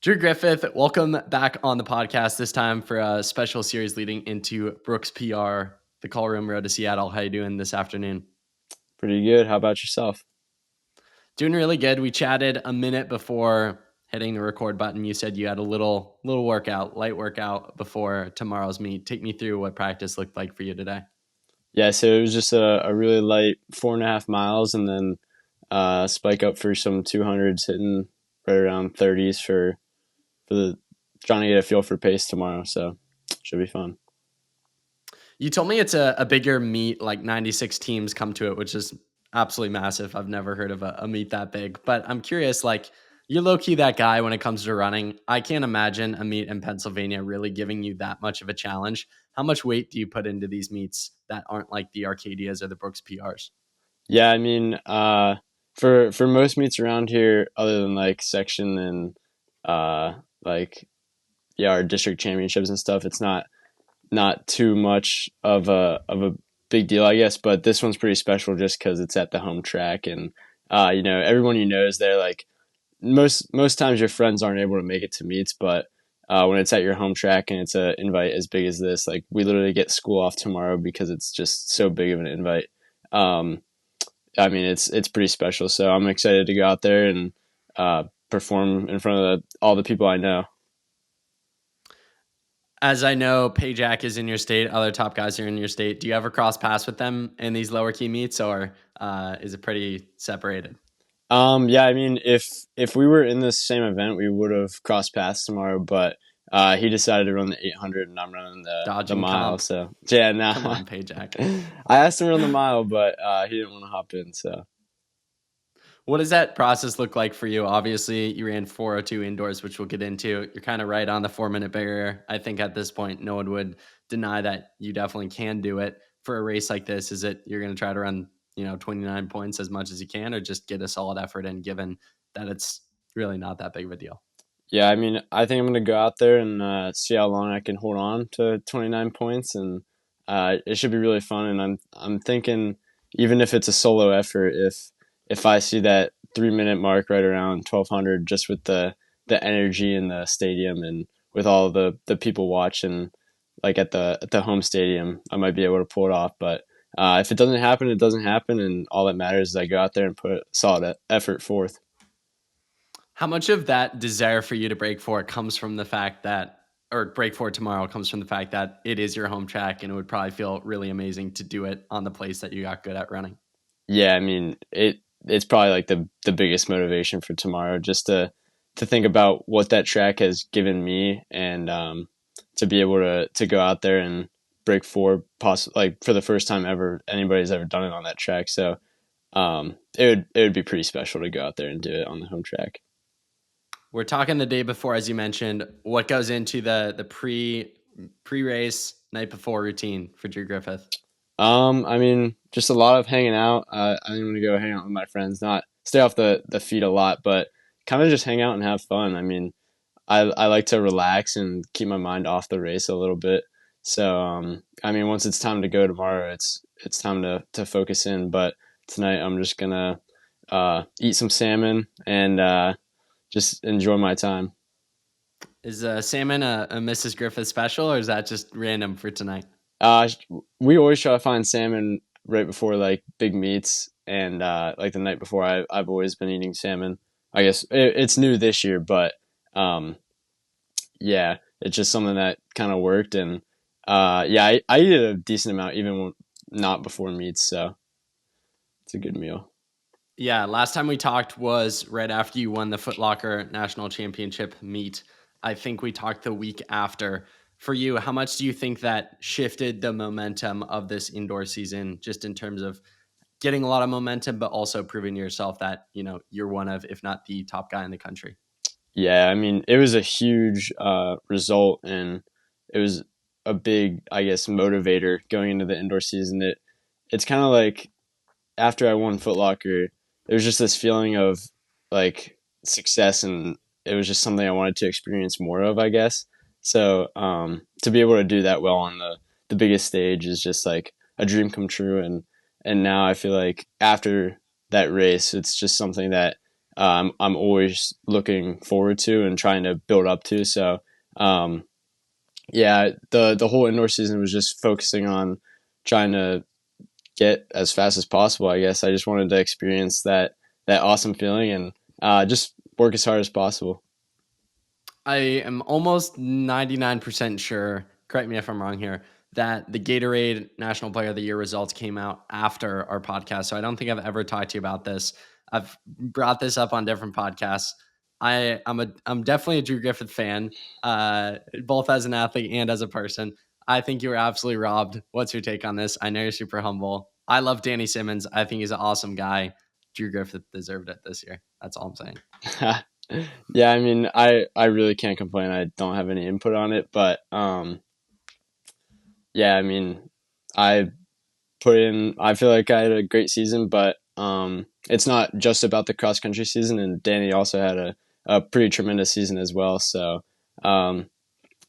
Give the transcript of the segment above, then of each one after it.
Drew Griffith, welcome back on the podcast, this time for a special series leading into Brooks PR, the Call Room Road to Seattle. How you doing this afternoon? Pretty good. How about yourself? Doing really good. We chatted a minute before hitting the record button. You said you had a little workout, light workout before tomorrow's meet. Take me through what practice looked like for you today. Yeah, so it was just a really light 4.5 miles, and then spike up for some 200s, hitting right around 30s for the trying to get a feel for pace tomorrow. So should be fun. You told me it's a bigger meet, like 96 teams come to it, which is absolutely massive. I've never heard of a meet that big, but I'm curious, like, you're low-key that guy when it comes to running. I can't imagine a meet in Pennsylvania really giving you that much of a challenge. How much weight do you put into these meets that aren't like the Arcadias or the Brooks PRs? Yeah, I mean, for most meets around here, other than like section and like our district championships and stuff, it's not too much of a big deal, I guess. But this one's pretty special just because it's at the home track, and everyone is there. Like most times, your friends aren't able to make it to meets, but when it's at your home track and it's an invite as big as this, like we literally get school off tomorrow because it's just so big of an invite. I mean, it's pretty special. So I'm excited to go out there and perform in front of all the people I know. As I know, Pajak is in your state. Other top guys are in your state. Do you ever cross paths with them in these lower key meets, or is it pretty separated? Yeah, I mean, if we were in the same event, we would have crossed paths tomorrow. But he decided to run the 800, and I'm running the mile. Comp. So yeah, Come on, Pajak. I asked him to run the mile, but he didn't want to hop in. So what does that process look like for you? Obviously, you ran 4:02 indoors, which we'll get into. You're kind of right on the 4-minute barrier. I think at this point, no one would deny that you definitely can do it. For a race like this, is it you're going to try to run 29 points as much as you can, or just get a solid effort in, given that it's really not that big of a deal? yeah, I mean, I think I'm going to go out there and see how long I can hold on to 29 points, and it should be really fun. And I'm thinking, even if it's a solo effort, if I see that 3-minute mark right around 1200, just with the energy in the stadium and with all the people watching, like at the home stadium, I might be able to pull it off. But if it doesn't happen, it doesn't happen, and all that matters is I go out there and put a solid effort forth. How much of that desire for you to break for it comes from the fact that, or break for it tomorrow comes from the fact that it is your home track and it would probably feel really amazing to do it on the place that you got good at running? Yeah, I mean, it's probably like the biggest motivation for tomorrow, just to think about what that track has given me, and to be able to go out there and break four, like for the first time ever anybody's ever done it on that track. So it would be pretty special to go out there and do it on the home track. We're talking the day before, as you mentioned. What goes into the pre-race night before routine for Drew Griffith? I mean, just a lot of hanging out. I'm going to go hang out with my friends, not stay off the feet a lot, but kind of just hang out and have fun. I mean, I like to relax and keep my mind off the race a little bit. So, I mean, once it's time to go tomorrow, it's time to focus in. But tonight, I'm just gonna eat some salmon and just enjoy my time. Is salmon a Mrs. Griffith special, or is that just random for tonight? Uh, we always try to find salmon right before like big meets, and like the night before, I've always been eating salmon. I guess it's new this year, but um, yeah, it's just something that kind of worked, and yeah, I eat a decent amount even not before meets, so it's a good meal. Yeah, last time we talked was right after you won the Foot Locker National Championship meet. I think we talked the week after. For you, how much do you think that shifted the momentum of this indoor season, just in terms of getting a lot of momentum, but also proving to yourself that, you're one of, if not the top guy in the country? Yeah, I mean, it was a huge result, and it was a big, I guess, motivator going into the indoor season. It's kind of like after I won Foot Locker, there was just this feeling of like success, and it was just something I wanted to experience more of, I guess. So to be able to do that well on the biggest stage is just like a dream come true, and now I feel like after that race, it's just something that I'm always looking forward to and trying to build up to. So um, yeah, the whole indoor season was just focusing on trying to get as fast as possible. I guess I just wanted to experience that awesome feeling and just work as hard as possible. I am almost 99% sure, correct me if I'm wrong here, that the Gatorade National Player of the Year results came out after our podcast. So I don't think I've ever talked to you about this. I've brought this up on different podcasts. I'm definitely a Drew Griffith fan, both as an athlete and as a person. I think you were absolutely robbed. What's your take on this? I know you're super humble. I love Danny Simmons. I think he's an awesome guy. Drew Griffith deserved it this year. That's all I'm saying. Yeah, I mean, I really can't complain. I don't have any input on it, but yeah, I mean, I put in. I feel like I had a great season, but it's not just about the cross country season. And Danny also had a pretty tremendous season as well. So, um,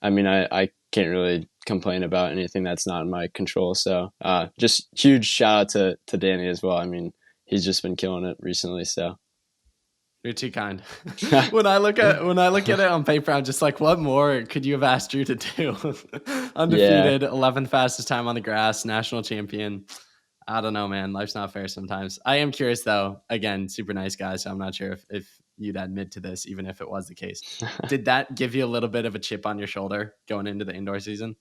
I mean, I can't really complain about anything that's not in my control. So, just huge shout out to Danny as well. I mean, he's just been killing it recently. So, You're too kind. When I look at it on paper, I'm just like, what more could you have asked Drew to do? yeah, Undefeated, 11th fastest time on the grass, national champion. I don't know, man. Life's not fair sometimes. I am curious though. Again, super nice guy, so I'm not sure if you'd admit to this, even if it was the case. Did that give you a little bit of a chip on your shoulder going into the indoor season?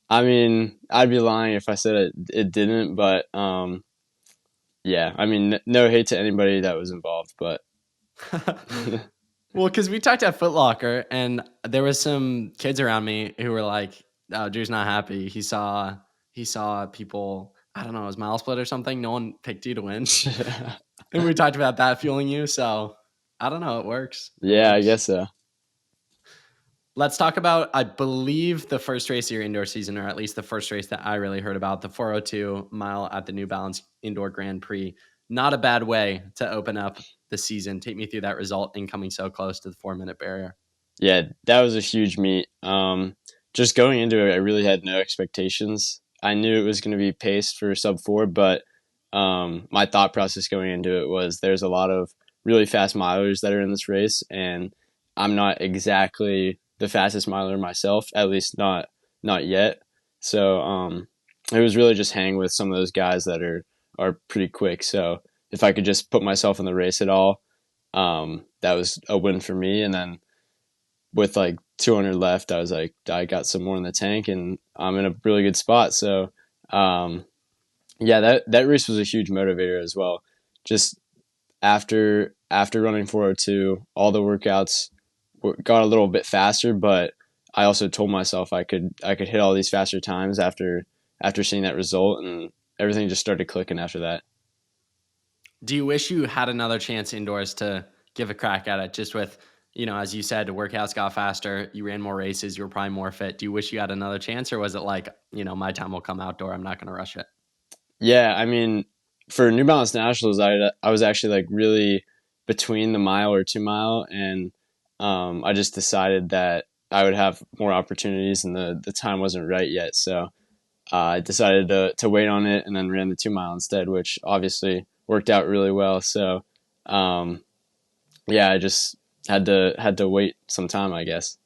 I mean, I'd be lying if I said it didn't, but yeah, I mean, no hate to anybody that was involved, but Well, because we talked at Foot Locker, and there was some kids around me who were like, "Oh, Drew's not happy. He saw people. I don't know, it was mile split or something. No one picked you to win." And we talked about that fueling you. So I don't know. It works. It yeah, I works. guess so. Let's talk about, I believe, the first race of your indoor season, or at least the first race that I really heard about, the 402 mile at the New Balance Indoor Grand Prix. Not a bad way to open up the season. Take me through that result and coming so close to the 4 minute barrier. Yeah, that was a huge meet. Just going into it, I really had no expectations. I knew it was going to be paced for sub four, but my thought process going into it was there's a lot of really fast milers that are in this race, and I'm not exactly the fastest miler myself, at least not yet. So it was really just hang with some of those guys that are pretty quick. So if I could just put myself in the race at all, that was a win for me. And then with like 200 left, I was like, I got some more in the tank, and I'm in a really good spot. So, um, yeah, that race was a huge motivator as well. Just after running 402, all the workouts got a little bit faster, but I also told myself I could hit all these faster times after seeing that result, and everything just started clicking after that. Do you wish you had another chance indoors to give a crack at it? Just with, as you said, the workouts got faster, you ran more races, you were probably more fit. Do you wish you had another chance, or was it like, my time will come outdoor, I'm not going to rush it? Yeah, I mean, for New Balance Nationals, I was actually like really between the mile or 2 mile, and I just decided that I would have more opportunities, and the time wasn't right yet. So I decided to wait on it, and then ran the 2 mile instead, which obviously worked out really well. So um, yeah, I just had to wait some time, I guess.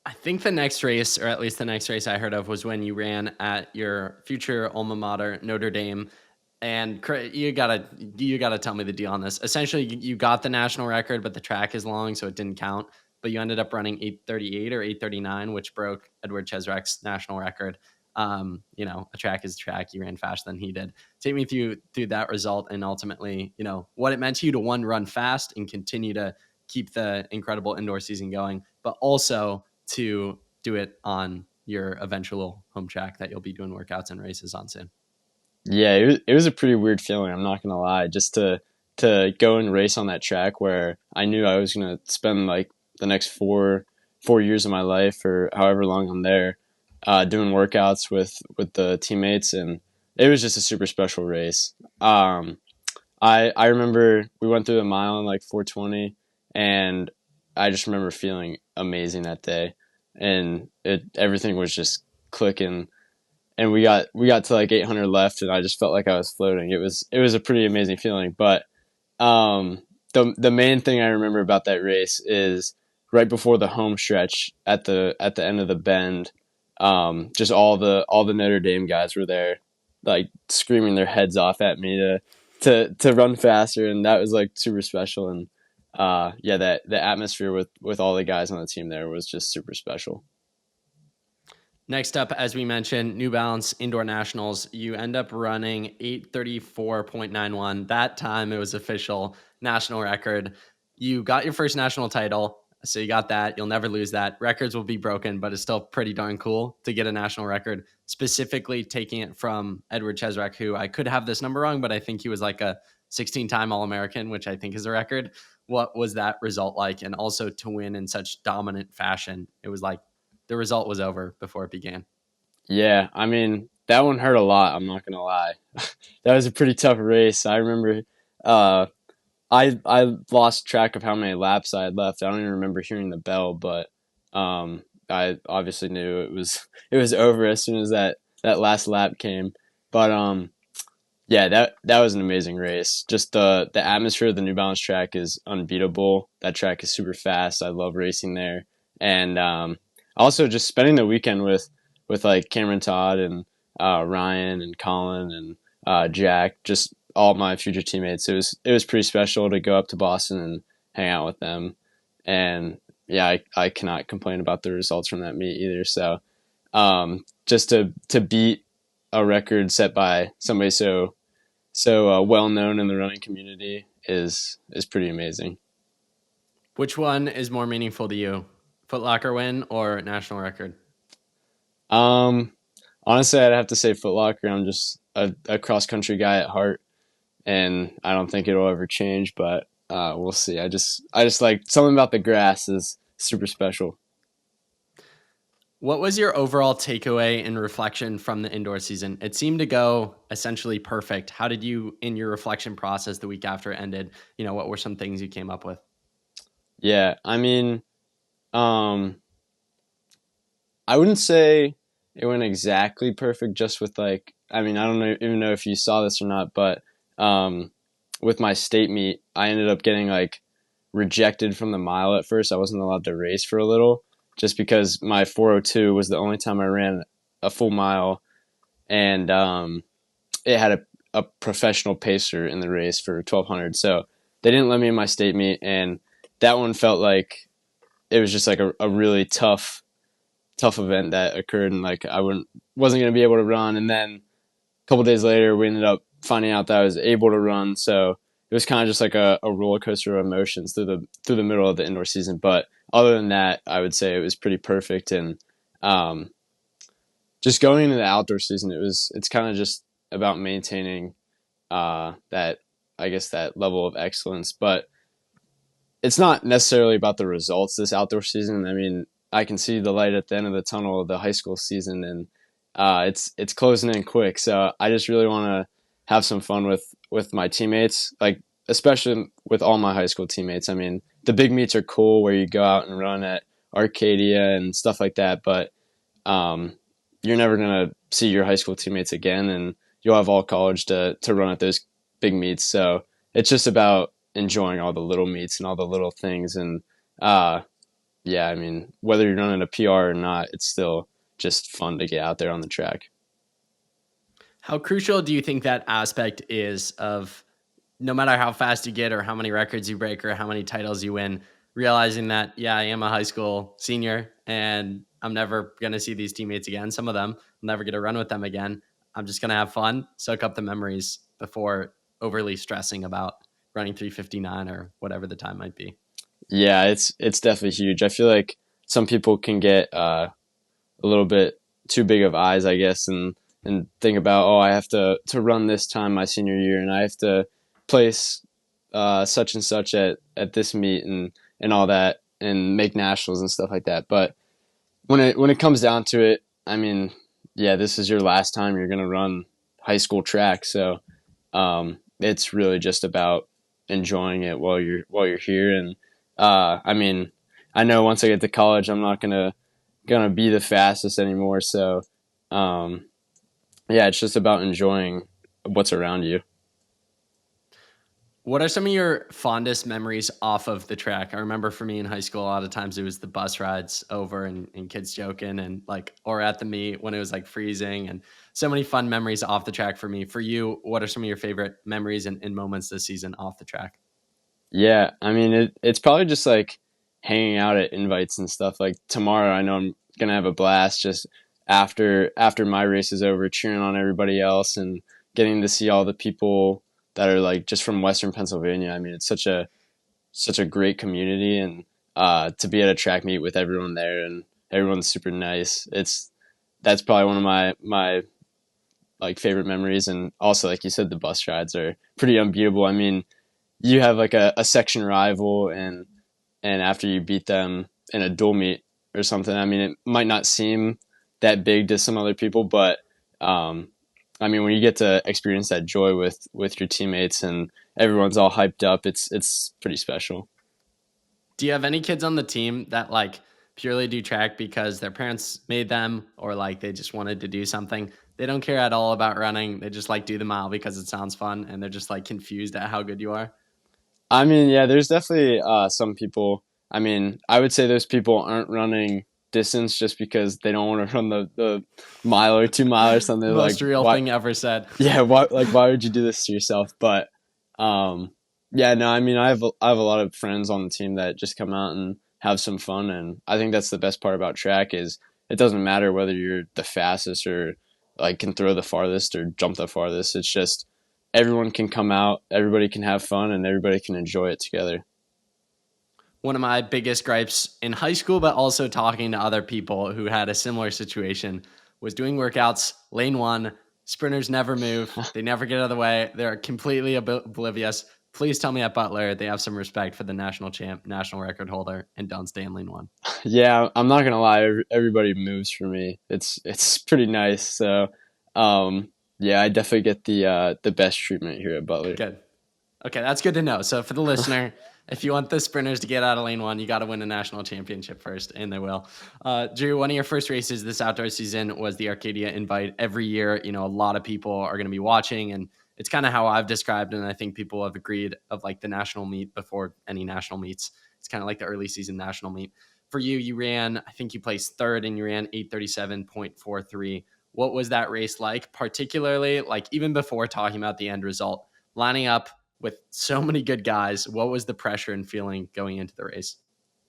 I think the next race, or at least the next race I heard of, was when you ran at your future alma mater, Notre Dame. And you gotta tell me the deal on this. Essentially, you got the national record, but the track is long, so it didn't count. But you ended up running 8:38 or 8:39, which broke Edward Cheserek's national record. A track is a track. You ran faster than he did. Take me through that result, and ultimately, what it meant to you to, one, run fast and continue to keep the incredible indoor season going, but also to do it on your eventual home track that you'll be doing workouts and races on soon. Yeah, it was a pretty weird feeling. I'm not gonna lie. Just to go and race on that track where I knew I was gonna spend like the next four years of my life or however long I'm there, doing workouts with the teammates, and it was just a super special race. I remember we went through the mile in like 4:20, and I just remember feeling amazing that day, and everything was just clicking, and we got to like 800 left, and I just felt like I was floating. It was a pretty amazing feeling. But um, the main thing I remember about that race is right before the home stretch at the end of the bend. Just all the Notre Dame guys were there, like screaming their heads off at me to run faster, and that was like super special. And yeah, that the atmosphere with all the guys on the team there was just super special. Next up, as we mentioned, New Balance Indoor Nationals. You end up running 8:34.91. That time it was official national record. You got your first national title, so you got that. You'll never lose that. Records will be broken, but it's still pretty darn cool to get a national record, specifically taking it from Edward Chesrek, who I could have this number wrong, but I think he was like a 16-time All-American, which I think is a record. What was that result like? And also to win in such dominant fashion, it was like the result was over before it began. Yeah, I mean that one hurt a lot. I'm not gonna lie. That was a pretty tough race. I remember uh, I lost track of how many laps I had left. I don't even remember hearing the bell, but I obviously knew it was over as soon as that last lap came. But yeah, that was an amazing race. Just the atmosphere of the New Balance track is unbeatable. That track is super fast. I love racing there, and also just spending the weekend with like Cameron Todd and Ryan and Colin and Jack, just all my future teammates. It was pretty special to go up to Boston and hang out with them, and yeah, I cannot complain about the results from that meet either. So just to beat a record set by somebody so well known in the running community is pretty amazing. Which one is more meaningful to you? Foot Locker win or national record? Um, Honestly, I'd have to say Foot Locker. I'm just a cross country guy at heart, and I don't think it'll ever change. But we'll see. I just like something about the grass is super special. What was your overall takeaway and reflection from the indoor season? It seemed to go essentially perfect. How did you, in your reflection process the week after it ended, what were some things you came up with? Yeah, I mean, um, I wouldn't say it went exactly perfect. Just with like, I mean, I don't know, even know if you saw this or not, but um, with my state meet, I ended up getting like rejected from the mile at first. I wasn't allowed to race for a little, just because my 4:02 was the only time I ran a full mile, and it had a professional pacer in the race for 1200. So they didn't let me in my state meet, and that one felt like it was just like a really tough event that occurred, and like wasn't going to be able to run. And then a couple days later we ended up finding out that I was able to run, so it was kind of just like a roller coaster of emotions through the middle of the indoor season. But other than that, I would say it was pretty perfect. And um, just going into the outdoor season, it's kind of just about maintaining that, I guess, that level of excellence. But it's not necessarily about the results this outdoor season. I mean, I can see the light at the end of the tunnel of the high school season, and it's closing in quick. So I just really want to have some fun with my teammates, like especially with all my high school teammates. I mean, the big meets are cool where you go out and run at Arcadia and stuff like that, but um, you're never gonna see your high school teammates again, and you'll have all college to run at those big meets. So it's just about enjoying all the little meets and all the little things. And uh, yeah, I mean, whether you're running a PR or not, it's still just fun to get out there on the track. How crucial do you think that aspect is of no matter how fast you get or how many records you break or how many titles you win, realizing that, yeah, I am a high school senior and I'm never going to see these teammates again. Some of them, I'm never going to run with them again. I'm just going to have fun, soak up the memories before overly stressing about running 3:59 or whatever the time might be. Yeah, it's definitely huge. I feel like some people can get a little bit too big of eyes, I guess, and think about, oh, I have to run this time my senior year, and I have to place such and such at this meet and all that, and make nationals and stuff like that. But when it comes down to it, I mean, yeah, this is your last time you're gonna run high school track, so it's really just about enjoying it while you're here. And I mean, I know once I get to college, I'm not gonna be the fastest anymore. So um, yeah, it's just about enjoying what's around you. What are some of your fondest memories off of the track? I remember for me in high school, a lot of times it was the bus rides over and kids joking and like, or at the meet when it was like freezing and so many fun memories off the track for me. For you, what are some of your favorite memories and moments this season off the track? Yeah, I mean it's probably just like hanging out at invites and stuff. Like tomorrow, I know I'm gonna have a blast just after my race is over, cheering on everybody else and getting to see all the people that are like just from Western Pennsylvania. I mean, it's such a great community, and to be at a track meet with everyone there and everyone's super nice. That's probably one of my like favorite memories, and also like you said, the bus rides are pretty unbeatable. I mean, you have like a section rival, and after you beat them in a dual meet or something, I mean, it might not seem that big to some other people, but um, I mean, when you get to experience that joy with your teammates and everyone's all hyped up, it's pretty special. Do you have any kids on the team that like purely do track because their parents made them or like they just wanted to do something? They don't care at all about running. They just like do the mile because it sounds fun and they're just like confused at how good you are. I mean, yeah, there's definitely some people. I mean, I would say those people aren't running distance just because they don't want to run the mile or 2 mile or something. Like, Most real why? thing ever said. Yeah, why would you do this to yourself? But um, yeah, no, I mean, I have a lot of friends on the team that just come out and have some fun, and I think that's the best part about track is it doesn't matter whether you're the fastest or like can throw the farthest or jump the farthest. It's just everyone can come out, everybody can have fun, and everybody can enjoy it together. One of my biggest gripes in high school, but also talking to other people who had a similar situation, was doing workouts, lane one. Sprinters never move. They never get out of the way. They're completely oblivious. Please tell me at Butler they have some respect for the national champ, national record holder, and don't stay in lane one. Yeah, I'm not gonna lie, everybody moves for me. It's pretty nice. So, yeah, I definitely get the best treatment here at Butler. Good. Okay, that's good to know. So for the listener, if you want the sprinters to get out of lane one, you got to win a national championship first, and they will. Drew, one of your first races this outdoor season was the Arcadia Invite. Every year, you know, a lot of people are going to be watching, and it's kind of how I've described, and I think people have agreed of like the national meet before any national meets. It's kind of like the early season national meet. For you, you ran, I think you placed third, and you ran 8:37.43. What was that race like, particularly like even before talking about the end result, lining up with so many good guys? What was the pressure and feeling going into the race?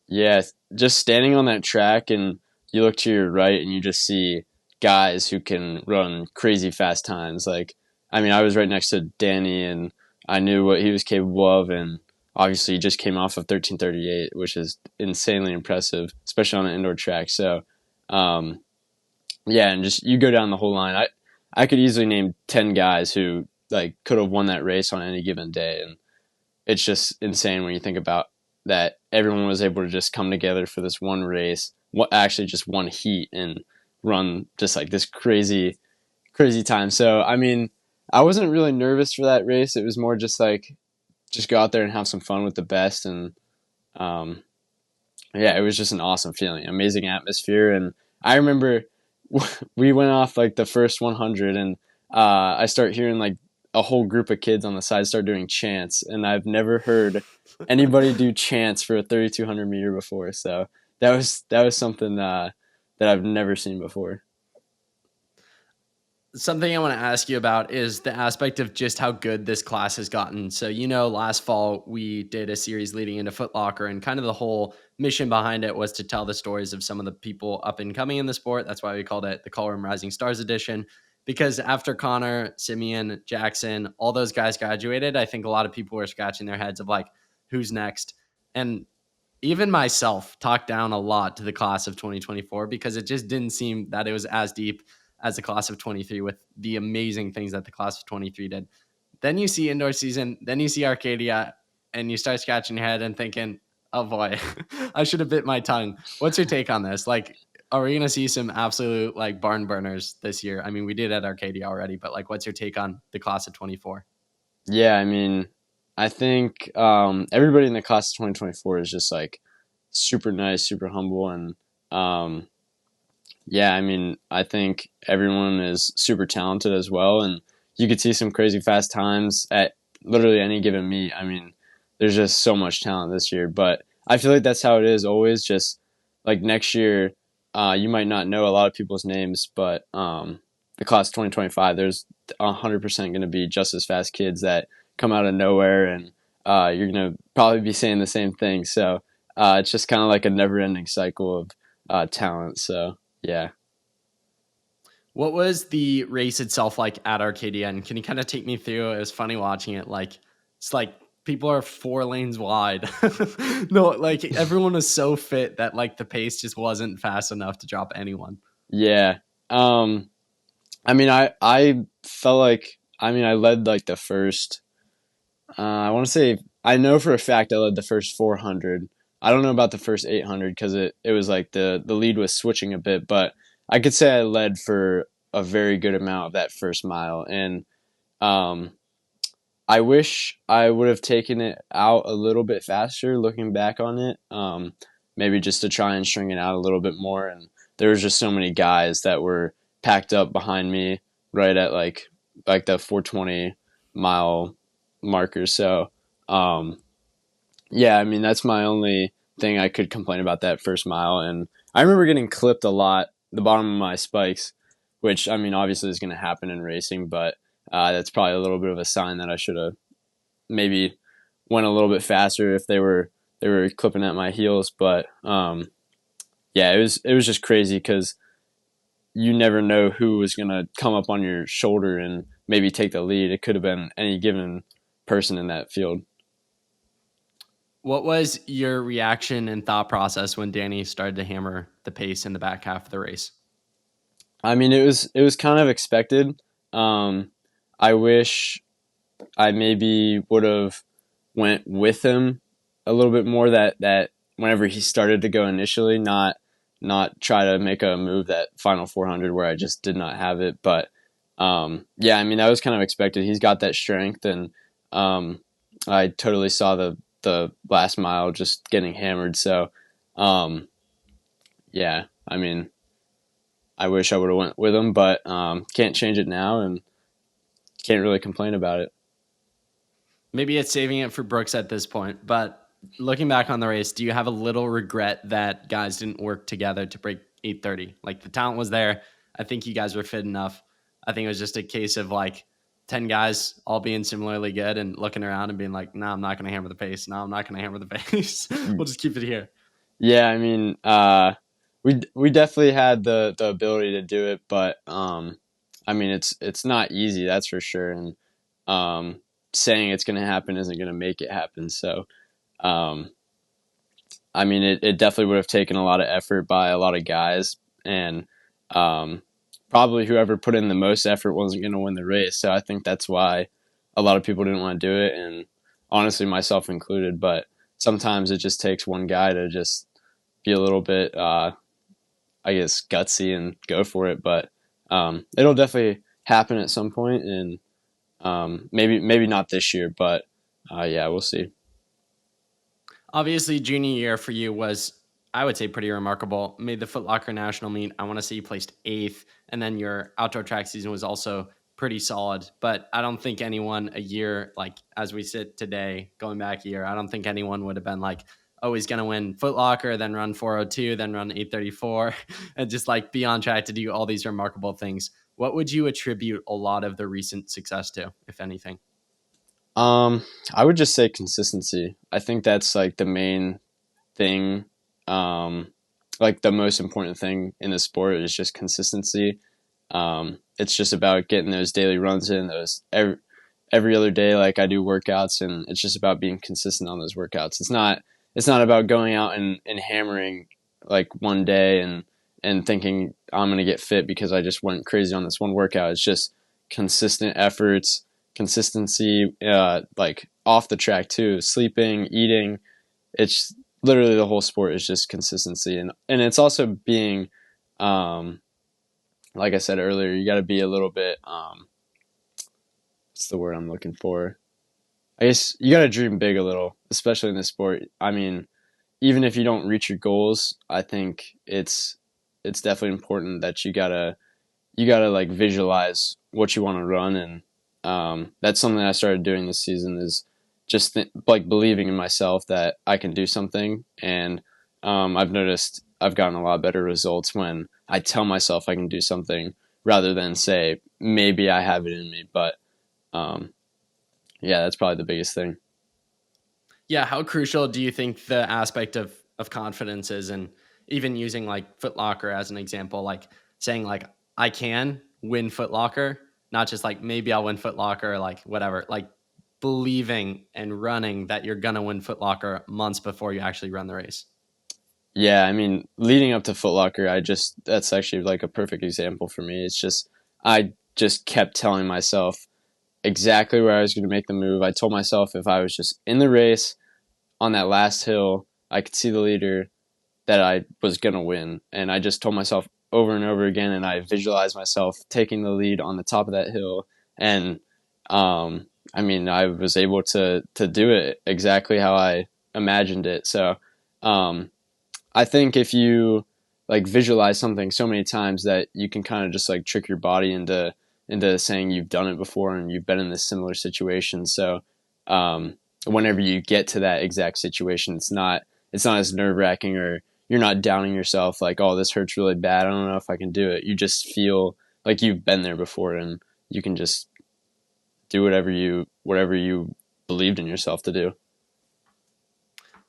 Yeah, just standing on that track and you look to your right and you just see guys who can run crazy fast times. Like, I mean, I was right next to Danny and I knew what he was capable of, and obviously he just came off of 13:38, which is insanely impressive, especially on an indoor track. So, um, yeah, and just you go down the whole line. I could easily name 10 guys who like could have won that race on any given day, and it's just insane when you think about that everyone was able to just come together for this one race, what actually just one heat and run just like this crazy time. So I mean, I wasn't really nervous for that race. It was more just like just go out there and have some fun with the best, and um, yeah, it was just an awesome feeling, amazing atmosphere. And I remember we went off like the first 100, and I start hearing like a whole group of kids on the side start doing chants, and I've never heard anybody do chants for a 3,200 meter before. So that was something that I've never seen before. Something I want to ask you about is the aspect of just how good this class has gotten. So, you know, last fall we did a series leading into Foot Locker, and kind of the whole mission behind it was to tell the stories of some of the people up and coming in the sport. That's why we called it the Callroom Rising Stars Edition. Because after Connor, Simeon, Jackson, all those guys graduated, I think a lot of people were scratching their heads of like, who's next? And even myself talked down a lot to the class of 2024 because it just didn't seem that it was as deep as the class of 23 with the amazing things that the class of 23 did. Then you see indoor season, then you see Arcadia, and you start scratching your head and thinking, oh boy, I should have bit my tongue. What's your take on this? Like, are we going to see some absolute like barn burners this year? I mean, we did at Arcadia already, but like, what's your take on the class of 24? Yeah, I mean, I think everybody in the class of 2024 is just like super nice, super humble, and yeah, I mean, I think everyone is super talented as well, and you could see some crazy fast times at literally any given meet. I mean, there's just so much talent this year, but I feel like that's how it is always. Just like next year, you might not know a lot of people's names, but the class of 2025, there's 100% going to be just as fast kids that come out of nowhere, and you're going to probably be saying the same thing. So it's just kind of like a never-ending cycle of talent. So yeah. What was the race itself like at Arcadia? And can you kind of take me through? It was funny watching it. Like, it's like people are 4 lanes wide. No, like everyone was so fit that like the pace just wasn't fast enough to drop anyone. Yeah. I mean, I felt like, I mean, I led like the first, I want to say, I know for a fact I led the first 400. I don't know about the first 800 because it was like the lead was switching a bit, but I could say I led for a very good amount of that first mile. And um, I wish I would have taken it out a little bit faster looking back on it. Maybe just to try and string it out a little bit more. And there was just so many guys that were packed up behind me right at like the 420 mile marker. So yeah, I mean that's my only thing I could complain about that first mile. And I remember getting clipped a lot, the bottom of my spikes, which I mean obviously is going to happen in racing, but that's probably a little bit of a sign that I should have maybe went a little bit faster if they were clipping at my heels. But yeah, it was just crazy because you never know who was gonna come up on your shoulder and maybe take the lead. It could have been any given person in that field. What was your reaction and thought process when Danny started to hammer the pace in the back half of the race? I mean, it was kind of expected. Um, I wish I maybe would have went with him a little bit more. That whenever he started to go initially, not try to make a move that final 400 where I just did not have it. But yeah, I mean that was kind of expected. He's got that strength, and I totally saw the last mile just getting hammered. So um, yeah, I mean I wish I would have went with him, but can't change it now, and can't really complain about it. Maybe it's saving it for Brooks at this point, but looking back on the race, do you have a little regret that guys didn't work together to break 8:30? Like the talent was there. I think you guys were fit enough. I think it was just a case of like 10 guys all being similarly good and looking around and being like, no, I'm not going to hammer the pace. No, I'm not going to hammer the pace. We'll just keep it here. Yeah, I mean, we definitely had the ability to do it, but I mean, it's not easy, that's for sure. And saying it's going to happen isn't going to make it happen. So, um, I mean, it definitely would have taken a lot of effort by a lot of guys, and um, probably whoever put in the most effort wasn't going to win the race. So I think that's why a lot of people didn't want to do it, and honestly, myself included. But sometimes it just takes one guy to just be a little bit, I guess, gutsy and go for it. But it'll definitely happen at some point, and maybe not this year, but yeah, we'll see. Obviously, junior year for you was, I would say, pretty remarkable. Made the Foot Locker National meet. I want to say you placed eighth, and then your outdoor track season was also pretty solid. But I don't think anyone a year like as we sit today, going back a year, I don't think anyone would have been like, oh, he's going to win Foot Locker, then run 402, then run 834, and just like be on track to do all these remarkable things. What would you attribute a lot of the recent success to, if anything? Um, I would just say consistency. I think that's like the main thing. Like the most important thing in the sport is just consistency. It's just about getting those daily runs in, those every other day. Like I do workouts, and it's just about being consistent on those workouts. It's not about going out and hammering like one day and thinking I'm gonna get fit because I just went crazy on this one workout. It's just consistent efforts, consistency, like off the track too, sleeping, eating. It's literally the whole sport is just consistency, and it's also being, um, like I said earlier, you got to be a little bit. What's the word I'm looking for? I guess you got to dream big a little, especially in this sport. I mean, even if you don't reach your goals, I think it's definitely important that you gotta like visualize what you want to run, and that's something that I started doing this season is just like believing in myself that I can do something. And I've noticed I've gotten a lot better results when I tell myself I can do something rather than say maybe I have it in me. But um, yeah, that's probably the biggest thing. Yeah, how crucial do you think the aspect of confidence is, and even using like Foot Locker as an example, like saying like I can win Foot Locker, not just like maybe I'll win Foot Locker, or like whatever, like believing and running that you're gonna win Foot Locker months before you actually run the race. Yeah, I mean, leading up to Foot Locker, that's actually like a perfect example for me. It's just, I just kept telling myself exactly where I was going to make the move. I told myself if I was just in the race on that last hill, I could see the leader, that I was going to win. And I just told myself over and over again, and I visualized myself taking the lead on the top of that hill. And, I mean, I was able to do it exactly how I imagined it. So, um, I think if you like visualize something so many times that you can kind of just like trick your body into saying you've done it before and you've been in this similar situation. So whenever you get to that exact situation, it's not as nerve wracking, or you're not downing yourself like, oh, this hurts really bad, I don't know if I can do it. You just feel like you've been there before, and you can just do whatever you believed in yourself to do.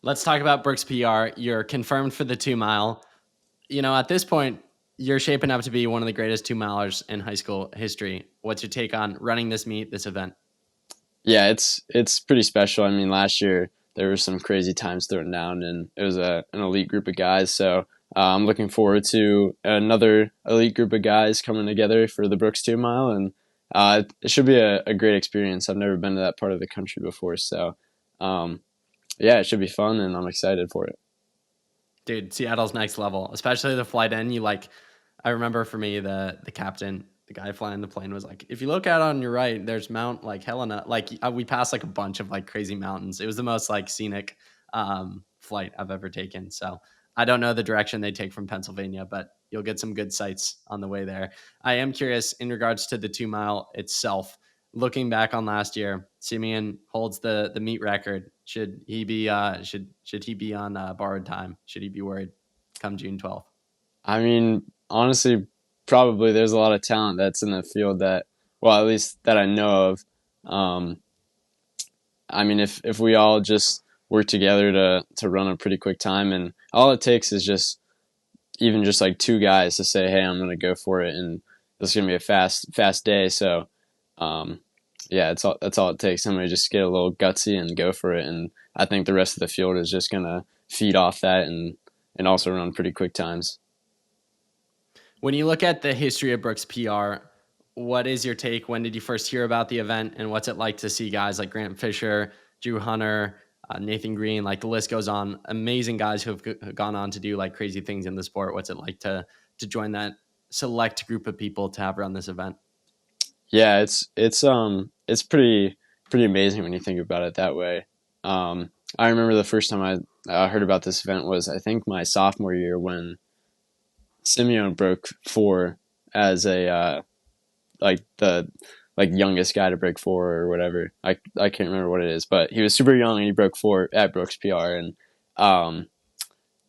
Let's talk about Brooks PR. You're confirmed for the 2 mile. You know, at this point, you're shaping up to be one of the greatest 2 milers in high school history. What's your take on running this meet, this event? Yeah, it's pretty special. I mean, last year there were some crazy times thrown down, and it was an elite group of guys. So I'm looking forward to another elite group of guys coming together for the Brooks 2 mile, and it should be a great experience. I've never been to that part of the country before, so um, yeah, it should be fun, and I'm excited for it. Dude, Seattle's next level, especially the flight in. You like, I remember for me, the captain, the guy flying the plane was like, if you look out on your right, there's Mount like Helena. Like we passed like a bunch of like crazy mountains. It was the most like scenic flight I've ever taken. So I don't know the direction they take from Pennsylvania, but you'll get some good sights on the way there. I am curious in regards to the 2 mile itself. Looking back on last year, Simeon holds the meet record. Should he be on borrowed time? Should he be worried come June 12th? I mean, honestly, probably there's a lot of talent that's in the field that, well, at least that I know of. Um, I mean, if we all just work together to run a pretty quick time, and all it takes is just like two guys to say, "Hey, I'm going to go for it," and this is going to be a fast day. So, um, yeah, that's all it takes. Somebody just get a little gutsy and go for it, and I think the rest of the field is just going to feed off that and also run pretty quick times. When you look at the history of Brooks PR, what is your take? When did you first hear about the event, and what's it like to see guys like Grant Fisher, Drew Hunter, Nathan Green, like the list goes on, amazing guys who have gone on to do like crazy things in the sport? What's it like to join that select group of people to have run this event? Yeah, it's pretty amazing when you think about it that way. I remember the first time I heard about this event was, I think, my sophomore year, when Simeon broke four as a like the like youngest guy to break four or whatever. I can't remember what it is, but he was super young and he broke four at Brooks PR, and um,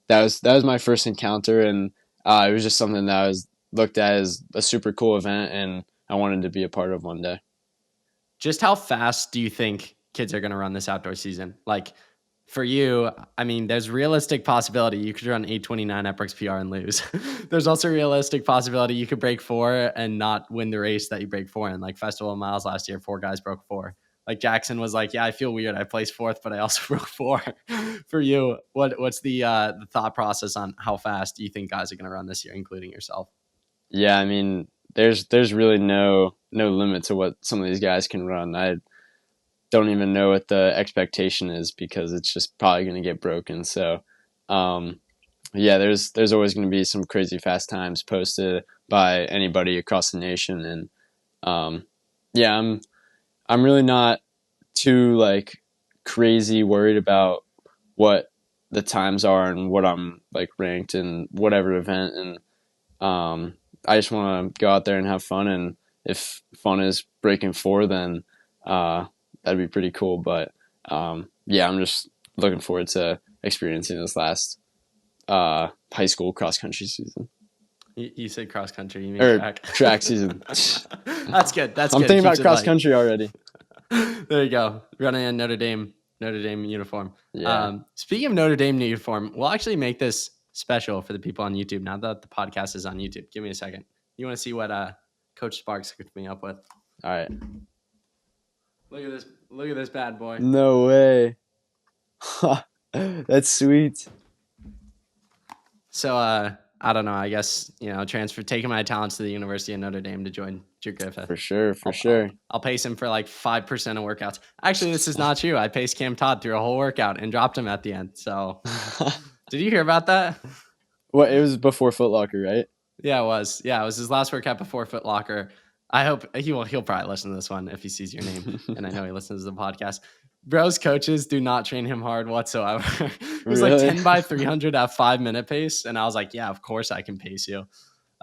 that was my first encounter, and it was just something that I was looked at as a super cool event, and I wanted to be a part of one day. Just how fast do you think kids are going to run this outdoor season? Like for you, I mean, there's realistic possibility you could run 8:29 at Brooks PR and lose. There's also realistic possibility you could break four and not win the race that you break four in. Like Festival of Miles last year, four guys broke four. Like Jackson was like, yeah, I feel weird. I placed fourth, but I also broke four. For you, what's the thought process on how fast do you think guys are going to run this year, including yourself? Yeah, I mean, there's really no limit to what some of these guys can run. I don't even know what the expectation is, because it's just probably going to get broken. So, um, yeah, there's always going to be some crazy fast times posted by anybody across the nation, and yeah, I'm really not too like crazy worried about what the times are and what I'm like ranked in whatever event, and I just want to go out there and have fun if fun is breaking 4, then that'd be pretty cool. But yeah, I'm just looking forward to experiencing this last high school cross country season You said cross country, you mean or track. track season. That's good. That's I'm good. thinking Keeps about it cross light. country already. There you go. Running a Notre Dame uniform. Yeah, Speaking of Notre Dame uniform, we'll actually make this special for the people on YouTube. Now that the podcast is on YouTube, give me a second. You want to see what Coach Sparks hooked me up with? all right. Look at this. Look at this bad boy. No way. That's sweet. So I don't know. I guess taking my talents to the University of Notre Dame to join Griffith. For sure, for sure. I'll pace him for like 5% of workouts. Actually, this is not true. I paced Cam Todd through a whole workout and dropped him at the end. So, did you hear about that? What, it was before Foot Locker, right? Yeah, it was. Yeah, it was his last workout before Foot Locker. I hope he'll probably listen to this one if he sees your name, and I know he listens to the podcast. Bro's coaches do not train him hard whatsoever. It was like 10 by 300 at 5-minute pace, and I was like, yeah, of course I can pace you.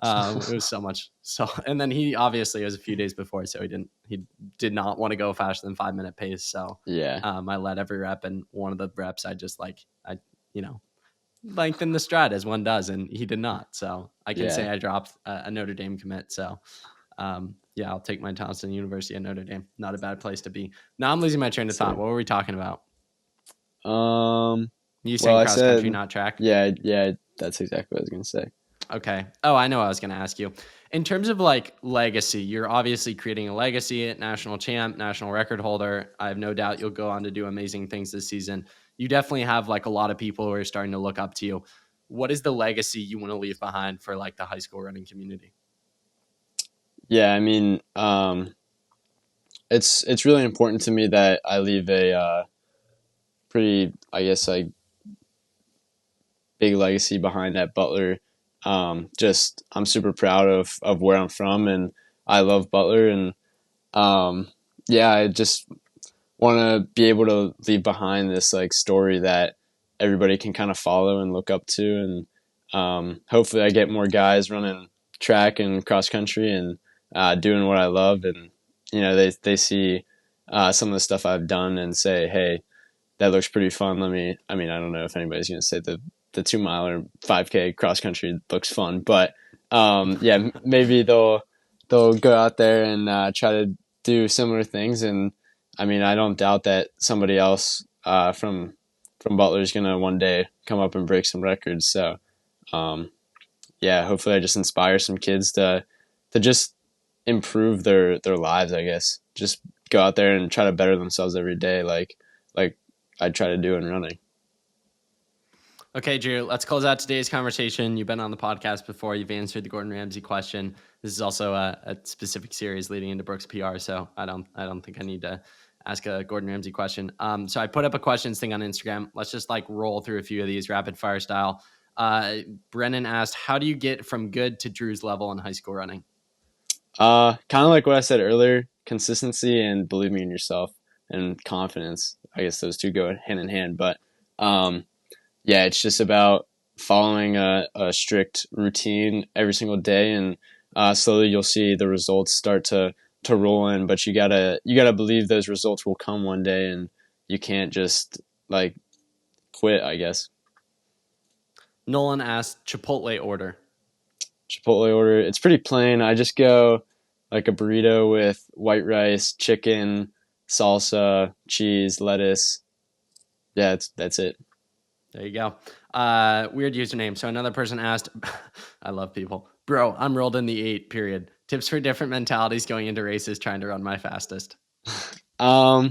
It was so much. So, and then he obviously, it was a few days before, so he did not want to go faster than 5-minute pace. So yeah, I led every rep, and one of the reps I lengthened the stride as one does, and he did not. So I can say I dropped a Notre Dame commit. So yeah, I'll take my talents in the University of Notre Dame. Not a bad place to be. Now I'm losing my train of thought. What were we talking about? You saying cross country, not track? Yeah, that's exactly what I was gonna say. Okay. Oh, I know what I was going to ask you. In terms of like legacy, you're obviously creating a legacy, national champ, national record holder. I have no doubt you'll go on to do amazing things this season. You definitely have like a lot of people who are starting to look up to you. What is the legacy you want to leave behind for like the high school running community? Yeah, I mean, it's really important to me that I leave a pretty, I guess, like big legacy behind at Butler. Just I'm super proud of where I'm from, and I love Butler, and yeah, I just want to be able to leave behind this like story that everybody can kind of follow and look up to, and hopefully I get more guys running track and cross country and doing what I love, and they see some of the stuff I've done and say, hey, that looks pretty fun. I don't know if anybody's going to say the 2 mile or 5K cross country looks fun, but yeah, maybe they'll go out there and try to do similar things. And I mean, I don't doubt that somebody else from Butler is going to one day come up and break some records. So yeah, hopefully I just inspire some kids to just improve their lives, I guess. Just go out there and try to better themselves every day, like I try to do in running. Okay, Drew, let's close out today's conversation. You've been on the podcast before. You've answered the Gordon Ramsay question. This is also a specific series leading into Brooks PR, so I don't think I need to ask a Gordon Ramsay question. So I put up a questions thing on Instagram. Let's just like roll through a few of these rapid fire style. Brennan asked, how do you get from good to Drew's level in high school running? Kind of like what I said earlier, consistency and believing in yourself and confidence. I guess those two go hand in hand, but yeah, it's just about following a strict routine every single day, and slowly you'll see the results start to roll in. But you gotta believe those results will come one day, and you can't just like quit, I guess. Nolan asked Chipotle order. Chipotle order. It's pretty plain. I just go like a burrito with white rice, chicken, salsa, cheese, lettuce. Yeah, that's it. There you go. Weird username. So another person asked, I love people. Bro, I'm rolled in the 8 period. Tips for different mentalities going into races, trying to run my fastest. I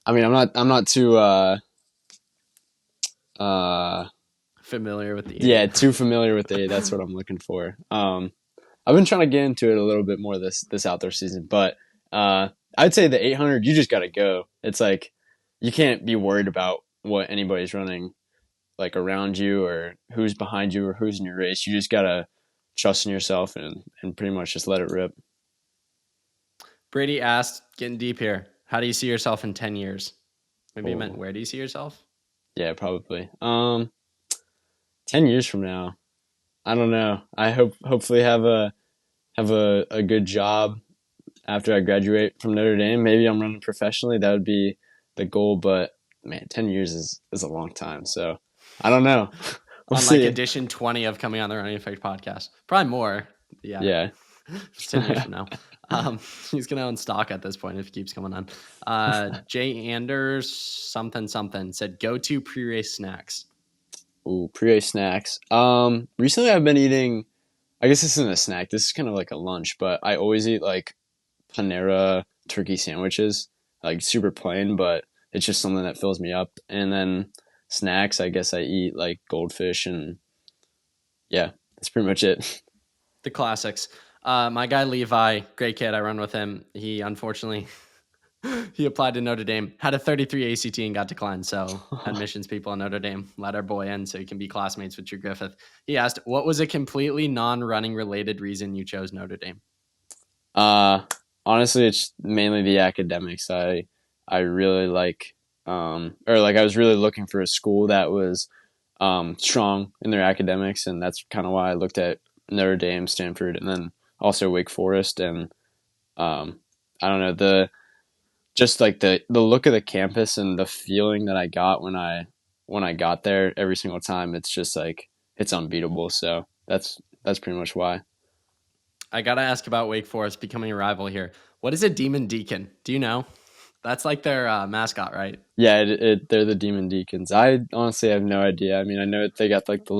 mean, I'm not too familiar with the 8. Yeah, too familiar with the 8. That's what I'm looking for. I've been trying to get into it a little bit more this outdoor season, but I'd say the 800, you just got to go. It's like you can't be worried about what anybody's running like around you or who's behind you or who's in your race. You just got to trust in yourself and pretty much just let it rip. Brady asked, getting deep here, how do you see yourself in 10 years? Maybe you meant, where do you see yourself? Yeah, probably. 10 years from now, I don't know. I hopefully have a have a good job after I graduate from Notre Dame. Maybe I'm running professionally. That would be the goal. But man, 10 years is a long time. So I don't know. We'll On like see. edition 20 of Coming on the Running Effect podcast. Probably more. Yeah. Yeah. 10 years from now. He's going to own stock at this point if he keeps coming on. Jay Anders something something said go to pre-race snacks. Ooh, pre-race snacks. Recently I've been eating, I guess this isn't a snack. This is kind of like a lunch, but I always eat like Panera turkey sandwiches, like super plain, but it's just something that fills me up. And then snacks, I guess I eat like goldfish and yeah, that's pretty much it. The classics. My guy Levi, great kid. I run with him. He unfortunately he applied to Notre Dame, had a 33 ACT and got declined. So admissions people in Notre Dame let our boy in so he can be classmates with Drew Griffith. He asked, "What was a completely non-running related reason you chose Notre Dame?" Uh, Honestly, it's mainly the academics. I really like, or like I was really looking for a school that was strong in their academics, and that's kind of why I looked at Notre Dame, Stanford, and then also Wake Forest. And I don't know, the just like the look of the campus and the feeling that I got when I got there every single time. It's just like it's unbeatable. So that's pretty much why. I got to ask about Wake Forest becoming a rival here. What is a Demon Deacon? Do you know? That's like their mascot, right? Yeah, they're the Demon Deacons. I honestly have no idea. I mean, I know they got like the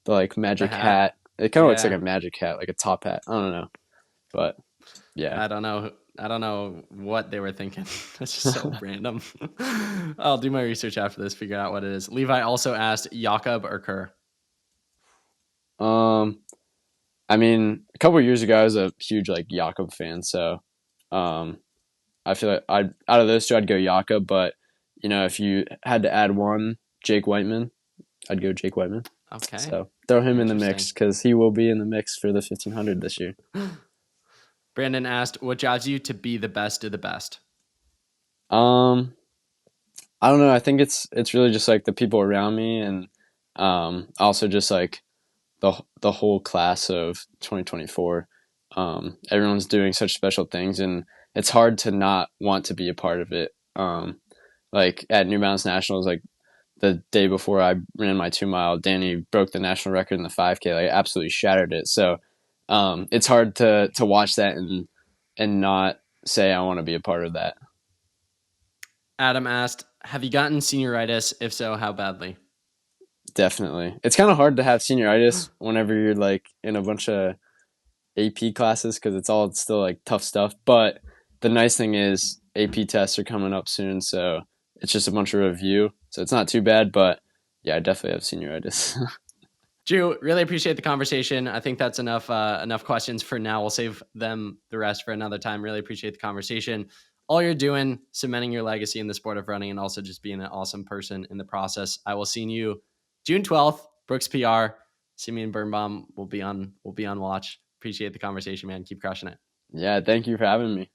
like The magic hat. hat. It kind of looks like Yeah. a magic hat, like a top hat. I don't know, but yeah. I don't know. I don't know what they were thinking. That's just so random. I'll do my research after this, figure out what it is. Levi also asked Jakob or Kerr. Um, I mean, a couple of years ago, I was a huge like Jakob fan, so um, I feel like I out of those two, I'd go Jakob. But you know, if you had to add one, Jake Whiteman, I'd go Jake Whiteman. Okay. So throw him in the Interesting. mix because he will be in the mix for the 1500 this year. Brandon asked, what drives you to be the best of the best? Um, I don't know. I think it's really just like the people around me, and also just like the whole class of 2024. Everyone's doing such special things, and it's hard to not want to be a part of it. Like at New Balance Nationals, like the day before I ran my 2 mile, Danny broke the national record in the 5K. Like absolutely shattered it. So it's hard to watch that and not say I want to be a part of that. Adam asked, have you gotten senioritis? If so, how badly? Definitely, it's kind of hard to have senioritis whenever you're like in a bunch of AP classes because it's all still like tough stuff. But the nice thing is AP tests are coming up soon, so it's just a bunch of review, so it's not too bad. But yeah, I definitely have senioritis. Drew, really appreciate the conversation. I think that's enough questions for now. We'll save the rest for another time. Really appreciate the conversation. All you're doing, cementing your legacy in the sport of running, and also just being an awesome person in the process. I will see you June 12th, Brooks PR. See me in Birnbaum. We'll be on watch. Appreciate the conversation, man. Keep crushing it. Yeah, thank you for having me.